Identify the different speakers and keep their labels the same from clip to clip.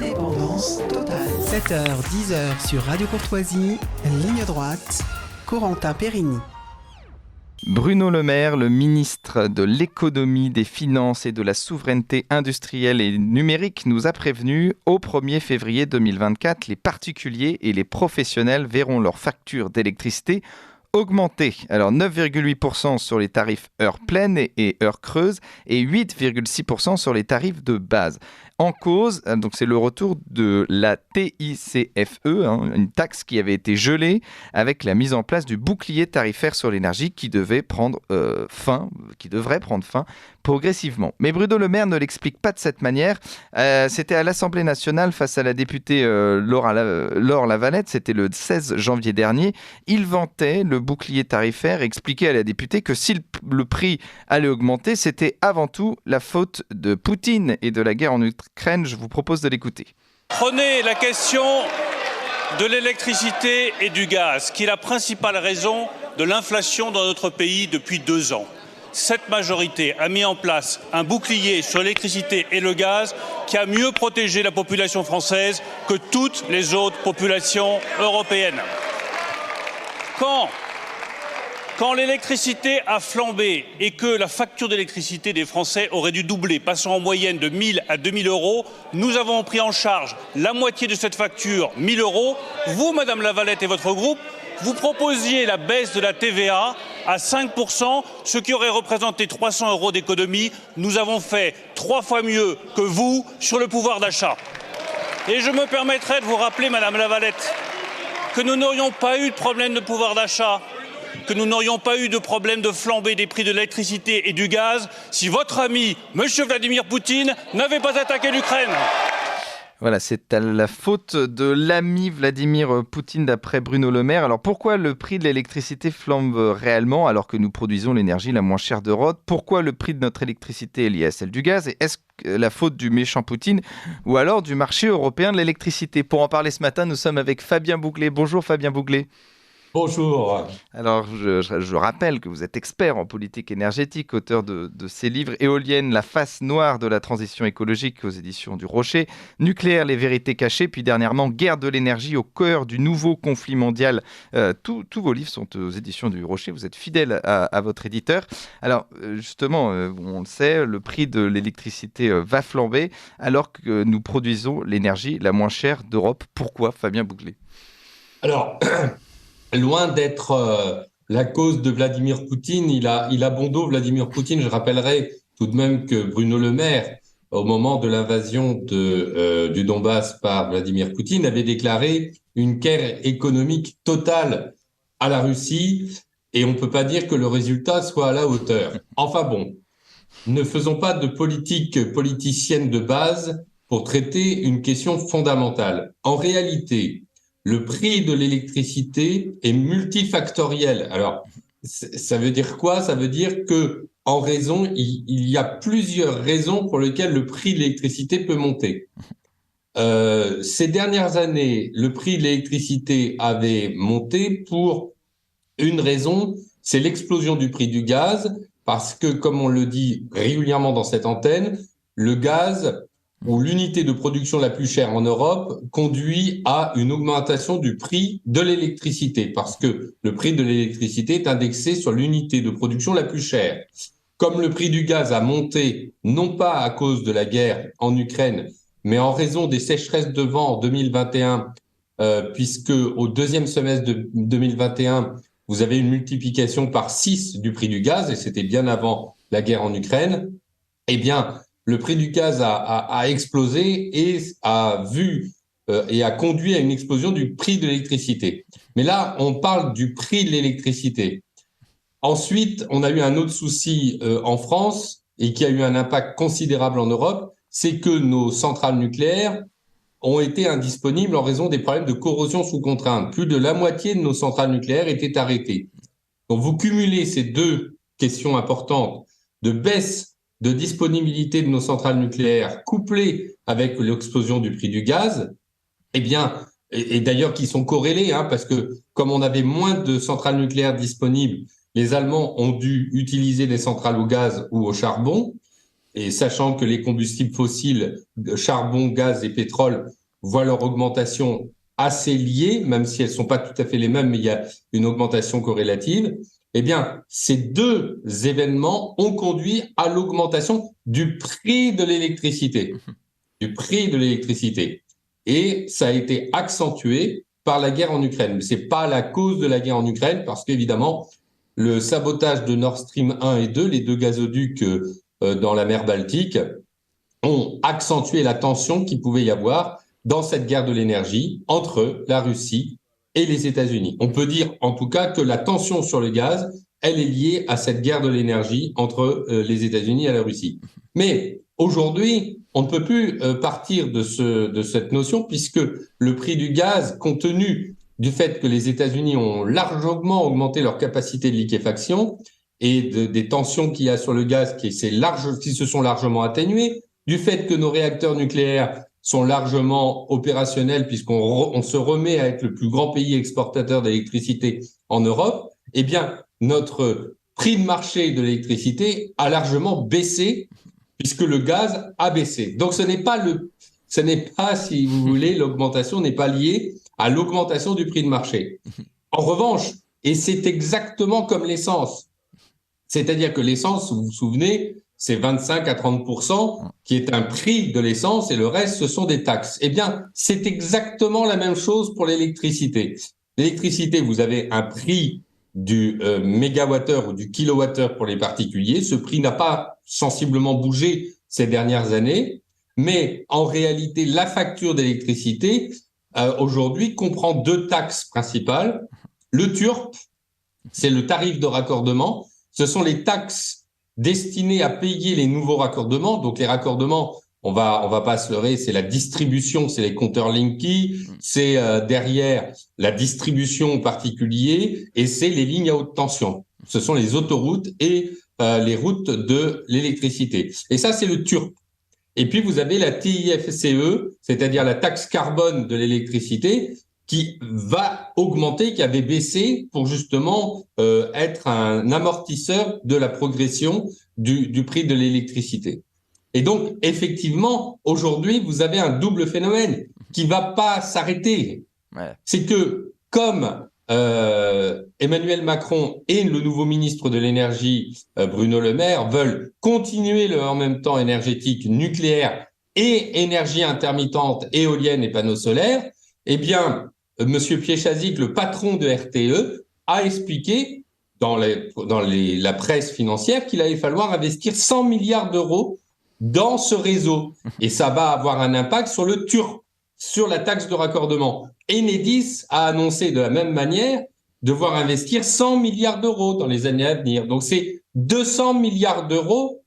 Speaker 1: Indépendance totale. 7h, 10h sur Radio Courtoisie, ligne droite, Corentin Périni.
Speaker 2: Bruno Le Maire, le ministre de l'économie, des finances et de la souveraineté industrielle et numérique, nous a prévenu, au 1er février 2024, les particuliers et les professionnels verront leur facture d'électricité augmenter. Alors 9,8% sur les tarifs heure pleine et heure creuse et 8,6% sur les tarifs de base. En cause, donc c'est le retour de la TICFE, une taxe qui avait été gelée avec la mise en place du bouclier tarifaire sur l'énergie qui devrait prendre fin progressivement. Mais Bruno Le Maire ne l'explique pas de cette manière. C'était à l'Assemblée nationale face à la députée Laure Lavalette, c'était le 16 janvier dernier. Il vantait le bouclier tarifaire et expliquait à la députée que si le prix allait augmenter, c'était avant tout la faute de Poutine et de la guerre en Ukraine. Je vous propose de l'écouter.
Speaker 3: Prenez la question de l'électricité et du gaz, qui est la principale raison de l'inflation dans notre pays depuis 2 ans. Cette majorité a mis en place un bouclier sur l'électricité et le gaz qui a mieux protégé la population française que toutes les autres populations européennes. Quand l'électricité a flambé et que la facture d'électricité des Français aurait dû doubler, passant en moyenne de 1 000 à 2 000 euros, nous avons pris en charge la moitié de cette facture, 1 000 euros. Vous, Madame Lavalette et votre groupe, vous proposiez la baisse de la TVA à 5%, ce qui aurait représenté 300 euros d'économie. Nous avons fait 3 fois mieux que vous sur le pouvoir d'achat. Et je me permettrai de vous rappeler, Madame Lavalette, que nous n'aurions pas eu de problème de pouvoir d'achat, que nous n'aurions pas eu de problème de flambée des prix de l'électricité et du gaz si votre ami, M. Vladimir Poutine, n'avait pas attaqué l'Ukraine.
Speaker 2: Voilà, c'est à la faute de l'ami Vladimir Poutine d'après Bruno Le Maire. Alors pourquoi le prix de l'électricité flambe réellement alors que nous produisons l'énergie la moins chère d'Europe ? Pourquoi le prix de notre électricité est lié à celle du gaz ? Et est-ce la faute du méchant Poutine ou alors du marché européen de l'électricité ? Pour en parler ce matin, nous sommes avec Fabien Bouglet. Bonjour Fabien Bouglet.
Speaker 4: Bonjour.
Speaker 2: Alors, je rappelle que vous êtes expert en politique énergétique, auteur de ces livres Éoliennes, la face noire de la transition écologique aux éditions du Rocher, Nucléaire, les vérités cachées, puis dernièrement Guerre de l'énergie au cœur du nouveau conflit mondial. Tous vos livres sont aux éditions du Rocher, vous êtes fidèle à votre éditeur. Alors, justement, on le sait, le prix de l'électricité va flamber alors que nous produisons l'énergie la moins chère d'Europe. Pourquoi, Fabien Bouglet ?
Speaker 4: Alors, loin d'être la cause de Vladimir Poutine, il a bon dos, Vladimir Poutine. Je rappellerai tout de même que Bruno Le Maire, au moment de l'invasion du Donbass par Vladimir Poutine, avait déclaré une guerre économique totale à la Russie, et on ne peut pas dire que le résultat soit à la hauteur. Enfin bon, ne faisons pas de politique politicienne de base pour traiter une question fondamentale. En réalité, le prix de l'électricité est multifactoriel. Alors, ça veut dire quoi ? Ça veut dire que, il y a plusieurs raisons pour lesquelles le prix de l'électricité peut monter. Ces dernières années, le prix de l'électricité avait monté pour une raison, c'est l'explosion du prix du gaz, parce que, comme on le dit régulièrement dans cette antenne, le gaz où l'unité de production la plus chère en Europe conduit à une augmentation du prix de l'électricité, parce que le prix de l'électricité est indexé sur l'unité de production la plus chère. Comme le prix du gaz a monté, non pas à cause de la guerre en Ukraine, mais en raison des sécheresses de vent en 2021, puisque au deuxième semestre de 2021, vous avez une multiplication par 6 du prix du gaz, et c'était bien avant la guerre en Ukraine, eh bien, le prix du gaz a explosé et a conduit à une explosion du prix de l'électricité. Mais là, on parle du prix de l'électricité. Ensuite, on a eu un autre souci en France et qui a eu un impact considérable en Europe, c'est que nos centrales nucléaires ont été indisponibles en raison des problèmes de corrosion sous contrainte. Plus de la moitié de nos centrales nucléaires étaient arrêtées. Donc, vous cumulez ces deux questions importantes de baisse de disponibilité de nos centrales nucléaires couplées avec l'explosion du prix du gaz, eh bien, et d'ailleurs qui sont corrélées, parce que comme on avait moins de centrales nucléaires disponibles, les Allemands ont dû utiliser des centrales au gaz ou au charbon. et sachant que les combustibles fossiles, charbon, gaz et pétrole, voient leur augmentation assez liées, même si elles ne sont pas tout à fait les mêmes, mais il y a une augmentation corrélative, eh bien, ces deux événements ont conduit à l'augmentation du prix de l'électricité. Du prix de l'électricité. Et ça a été accentué par la guerre en Ukraine. Mais ce n'est pas la cause de la guerre en Ukraine, parce qu'évidemment, le sabotage de Nord Stream 1 et 2, les deux gazoducs dans la mer Baltique, ont accentué la tension qu'il pouvait y avoir dans cette guerre de l'énergie entre la Russie et les États-Unis. On peut dire en tout cas que la tension sur le gaz, elle est liée à cette guerre de l'énergie entre les États-Unis et la Russie. Mais aujourd'hui, on ne peut plus partir de cette notion, puisque le prix du gaz, compte tenu du fait que les États-Unis ont largement augmenté leur capacité de liquéfaction et des tensions qu'il y a sur le gaz qui se sont largement atténuées, du fait que nos réacteurs nucléaires sont largement opérationnels puisqu'on se remet à être le plus grand pays exportateur d'électricité en Europe, eh bien, notre prix de marché de l'électricité a largement baissé puisque le gaz a baissé. Donc, ce n'est pas, si vous voulez, l'augmentation n'est pas liée à l'augmentation du prix de marché. En revanche, et c'est exactement comme l'essence, c'est-à-dire que l'essence, vous vous souvenez, c'est 25 à 30% qui est un prix de l'essence et le reste, ce sont des taxes. Eh bien, c'est exactement la même chose pour l'électricité. L'électricité, vous avez un prix du mégawattheure ou du kilowattheure pour les particuliers. Ce prix n'a pas sensiblement bougé ces dernières années, mais en réalité, la facture d'électricité, aujourd'hui, comprend deux taxes principales. Le TURP, c'est le tarif de raccordement. Ce sont les taxes destinées à payer les nouveaux raccordements. Donc les raccordements, on va pas se leurrer, c'est la distribution, c'est les compteurs Linky, c'est derrière la distribution aux particuliers et c'est les lignes à haute tension. Ce sont les autoroutes et les routes de l'électricité. Et ça, c'est le TURP. Et puis vous avez la TIFCE, c'est-à-dire la taxe carbone de l'électricité, qui va augmenter, qui avait baissé pour justement être un amortisseur de la progression du prix de l'électricité. Et donc, effectivement, aujourd'hui, vous avez un double phénomène qui va pas s'arrêter. Ouais. C'est que, comme Emmanuel Macron et le nouveau ministre de l'énergie, Bruno Le Maire, veulent continuer le en même temps énergétique nucléaire et énergie intermittente, éolienne et panneaux solaires, eh bien, Monsieur Piechazzik, le patron de RTE, a expliqué dans la presse financière qu'il allait falloir investir 100 milliards d'euros dans ce réseau. Et ça va avoir un impact sur le TURP, sur la taxe de raccordement. Enedis a annoncé de la même manière devoir investir 100 milliards d'euros dans les années à venir. Donc c'est 200 milliards d'euros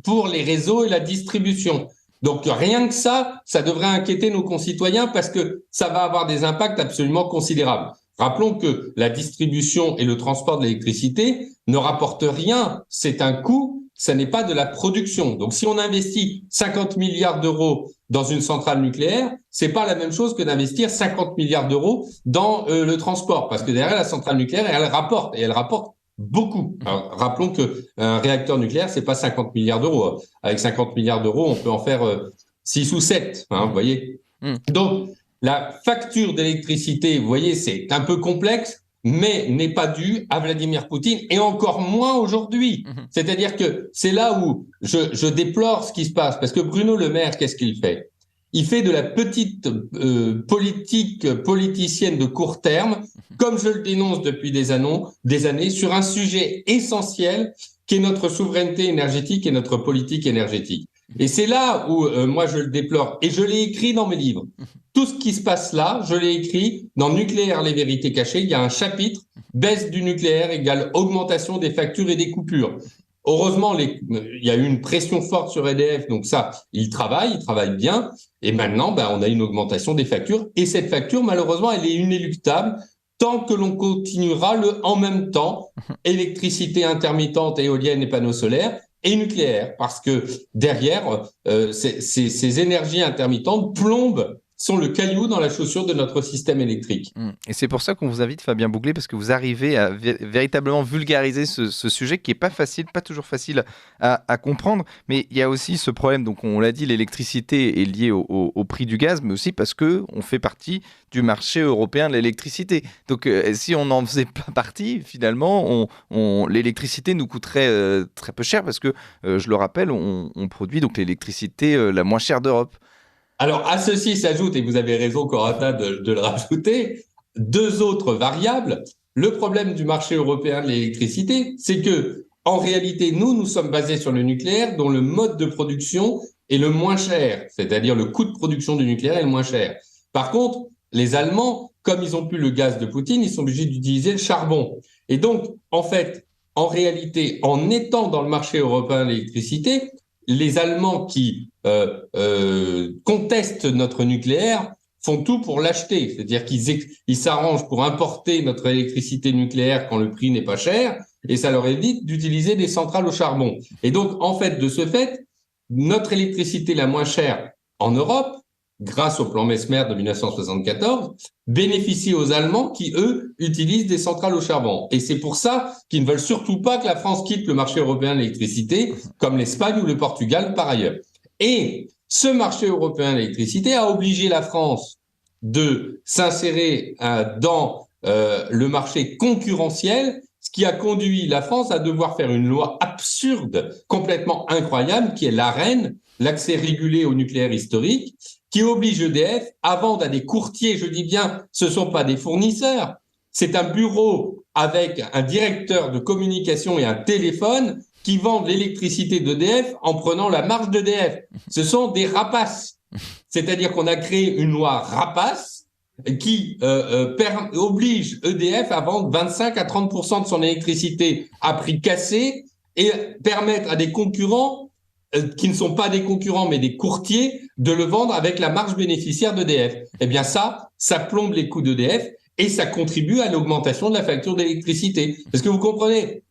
Speaker 4: pour les réseaux et la distribution. Donc rien que ça devrait inquiéter nos concitoyens parce que ça va avoir des impacts absolument considérables. Rappelons que la distribution et le transport de l'électricité ne rapportent rien, c'est un coût, ça n'est pas de la production. Donc si on investit 50 milliards d'euros dans une centrale nucléaire, c'est pas la même chose que d'investir 50 milliards d'euros dans le transport, parce que derrière la centrale nucléaire, elle rapporte beaucoup. Alors, rappelons que un réacteur nucléaire, c'est pas 50 milliards d'euros. Avec 50 milliards d'euros, on peut en faire 6 ou 7, vous voyez. Donc, la facture d'électricité, vous voyez, c'est un peu complexe, mais n'est pas due à Vladimir Poutine, et encore moins aujourd'hui. C'est-à-dire que c'est là où je déplore ce qui se passe, parce que Bruno Le Maire, qu'est-ce qu'il fait ? Il fait de la petite politicienne de court terme, comme je le dénonce depuis des années, sur un sujet essentiel qui est notre souveraineté énergétique et notre politique énergétique. Et c'est là où moi je le déplore, et je l'ai écrit dans mes livres. Tout ce qui se passe là, je l'ai écrit dans Nucléaire, les vérités cachées. Il y a un chapitre, baisse du nucléaire égale augmentation des factures et des coupures. Heureusement, il y a eu une pression forte sur EDF, donc ça, ils travaillent bien. Et maintenant, on a une augmentation des factures. Et cette facture, malheureusement, elle est inéluctable tant que l'on continuera en même temps électricité intermittente, éolienne et panneaux solaires et nucléaire. Parce que derrière, ces énergies intermittentes plombent sont le caillou dans la chaussure de notre système électrique.
Speaker 2: Et c'est pour ça qu'on vous invite, Fabien Bouglet, parce que vous arrivez à véritablement vulgariser ce sujet qui n'est pas facile, pas toujours facile à comprendre. Mais il y a aussi ce problème, donc on l'a dit, l'électricité est liée au prix du gaz, mais aussi parce qu'on fait partie du marché européen de l'électricité. Donc si on n'en faisait pas partie, finalement, l'électricité nous coûterait très peu cher, parce que, je le rappelle, on produit donc l'électricité la moins chère d'Europe.
Speaker 4: Alors, à ceci s'ajoute, et vous avez raison, Corentin, de le rajouter, deux autres variables. Le problème du marché européen de l'électricité, c'est que, en réalité, nous sommes basés sur le nucléaire, dont le mode de production est le moins cher, c'est-à-dire le coût de production du nucléaire est le moins cher. Par contre, les Allemands, comme ils n'ont plus le gaz de Poutine, ils sont obligés d'utiliser le charbon. Et donc, en fait, en réalité, en étant dans le marché européen de l'électricité, les Allemands qui contestent notre nucléaire font tout pour l'acheter. C'est-à-dire qu'ils s'arrangent pour importer notre électricité nucléaire quand le prix n'est pas cher, et ça leur évite d'utiliser des centrales au charbon. Et donc, en fait, de ce fait, notre électricité la moins chère en Europe, grâce au plan Messmer de 1974, bénéficie aux Allemands qui, eux, utilisent des centrales au charbon. Et c'est pour ça qu'ils ne veulent surtout pas que la France quitte le marché européen de l'électricité, comme l'Espagne ou le Portugal par ailleurs. Et ce marché européen de l'électricité a obligé la France de s'insérer dans le marché concurrentiel, ce qui a conduit la France à devoir faire une loi absurde, complètement incroyable, qui est l'ARENH, l'accès régulé au nucléaire historique, qui oblige EDF à vendre à des courtiers, je dis bien, ce ne sont pas des fournisseurs, c'est un bureau avec un directeur de communication et un téléphone qui vendent l'électricité d'EDF en prenant la marge d'EDF. Ce sont des rapaces. C'est-à-dire qu'on a créé une loi rapace qui oblige EDF à vendre 25 à 30% de son électricité à prix cassé et permettre à des concurrents qui ne sont pas des concurrents mais des courtiers de le vendre avec la marge bénéficiaire d'EDF. Eh bien ça plombe les coûts d'EDF et ça contribue à l'augmentation de la facture d'électricité. Parce que vous comprenez,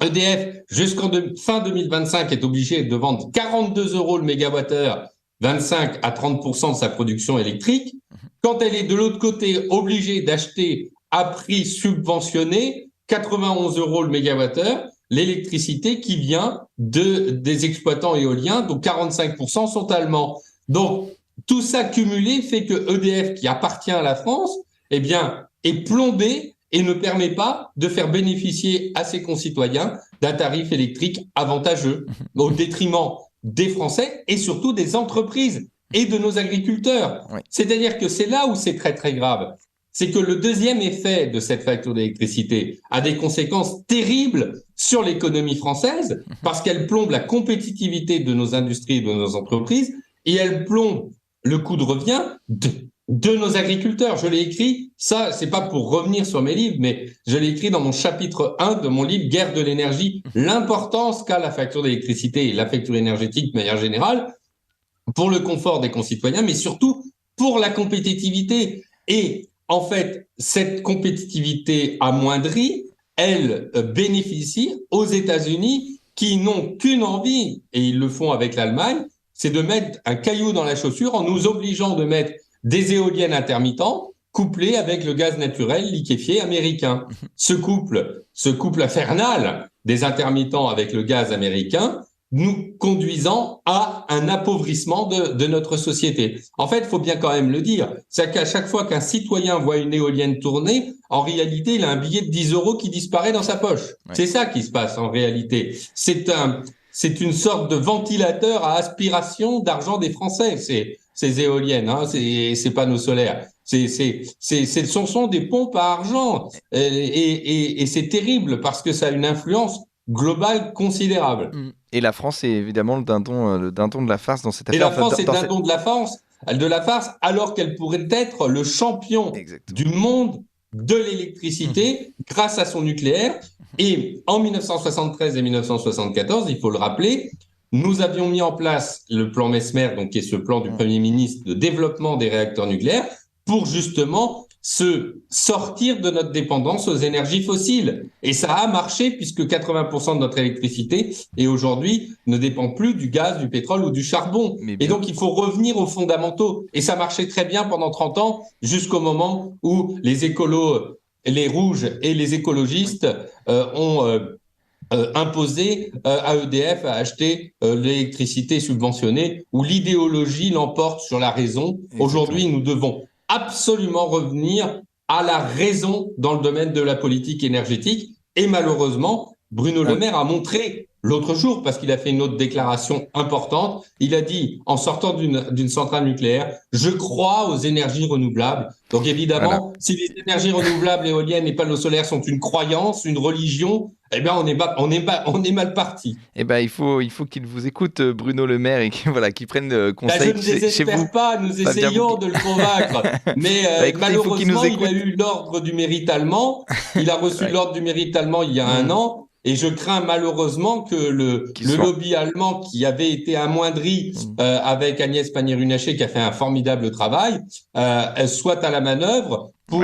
Speaker 4: EDF, jusqu'en fin 2025, est obligé de vendre 42 € le mégawattheure, 25 à 30% de sa production électrique. Quand elle est de l'autre côté obligée d'acheter à prix subventionné 91 € le mégawattheure, l'électricité qui vient des exploitants éoliens, dont 45% sont allemands. Donc, tout ça cumulé fait que EDF, qui appartient à la France, eh bien, est plombé et ne permet pas de faire bénéficier à ses concitoyens d'un tarif électrique avantageux, au détriment des Français et surtout des entreprises et de nos agriculteurs. Oui. C'est-à-dire que c'est là où c'est très, très grave. C'est que le deuxième effet de cette facture d'électricité a des conséquences terribles sur l'économie française parce qu'elle plombe la compétitivité de nos industries et de nos entreprises et elle plombe le coût de revient de nos agriculteurs. Je l'ai écrit, ça, c'est pas pour revenir sur mes livres, mais je l'ai écrit dans mon chapitre 1 de mon livre Guerre de l'énergie, l'importance qu'a la facture d'électricité et la facture énergétique de manière générale pour le confort des concitoyens, mais surtout pour la compétitivité. Et en fait, cette compétitivité amoindrie, elle bénéficie aux États-Unis qui n'ont qu'une envie, et ils le font avec l'Allemagne, c'est de mettre un caillou dans la chaussure en nous obligeant de mettre des éoliennes intermittentes couplées avec le gaz naturel liquéfié américain. Ce couple infernal des intermittents avec le gaz américain nous conduisant à un appauvrissement de notre société. En fait, il faut bien quand même le dire, c'est qu'à chaque fois qu'un citoyen voit une éolienne tourner, en réalité, il a un billet de 10 € qui disparaît dans sa poche. Ouais. C'est ça qui se passe en réalité. C'est une sorte de ventilateur à aspiration d'argent des Français, ces éoliennes, hein, ces panneaux solaires. Ce sont des pompes à argent et c'est terrible parce que ça a une influence globale considérable.
Speaker 2: Et la France est évidemment le dindon de la farce dans cette affaire.
Speaker 4: Et la France est le dindon de la farce, alors qu'elle pourrait être le champion du monde de l'électricité grâce à son nucléaire. Et en 1973 et 1974, il faut le rappeler, nous avions mis en place le plan Messmer, donc qui est ce plan du Premier ministre de développement des réacteurs nucléaires, pour justement se sortir de notre dépendance aux énergies fossiles. Et ça a marché puisque 80% de notre électricité et aujourd'hui ne dépend plus du gaz, du pétrole ou du charbon. Et donc il faut revenir aux fondamentaux. Et ça marchait très bien pendant 30 ans jusqu'au moment où les écolos, les rouges et les écologistes ont imposé à EDF à acheter l'électricité subventionnée, où l'idéologie l'emporte sur la raison. Exactement. Aujourd'hui, nous devons absolument revenir à la raison dans le domaine de la politique énergétique. Et malheureusement, Bruno Le Maire a montré l'autre jour, parce qu'il a fait une autre déclaration importante, il a dit, en sortant d'une centrale nucléaire, « Je crois aux énergies renouvelables ». Donc évidemment, si les énergies renouvelables, éoliennes et panneaux solaires sont une croyance, une religion, eh bien on est mal parti.
Speaker 2: Eh ben il faut qu'il vous écoute, Bruno Le Maire, et qu'il prenne conseil
Speaker 4: je ne désespère pas, nous essayons de le convaincre. Mais malheureusement, il a eu l'ordre du mérite allemand. Il a reçu l'ordre du mérite allemand il y a un an. Et je crains malheureusement que le lobby allemand, qui avait été amoindri avec Agnès Pannier-Runacher, qui a fait un formidable travail, soit à la manœuvre pour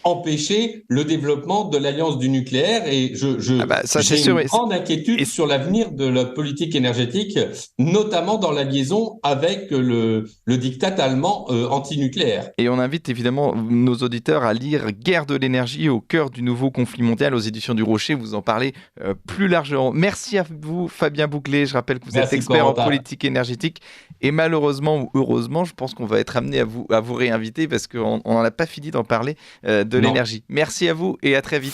Speaker 4: empêcher le développement de l'alliance du nucléaire. Et j'ai une grande inquiétude sur l'avenir de la politique énergétique, notamment dans la liaison avec le diktat allemand anti-nucléaire.
Speaker 2: Et on invite évidemment nos auditeurs à lire Guerre de l'énergie au cœur du nouveau conflit mondial aux éditions du Rocher. Vous en parlez plus largement. Merci à vous, Fabien Bouclé. Je rappelle que vous êtes expert en politique énergétique. Et malheureusement ou heureusement, je pense qu'on va être amené à vous réinviter parce qu'on n'en a pas fini d'en parler de l'énergie. Merci à vous et à très vite.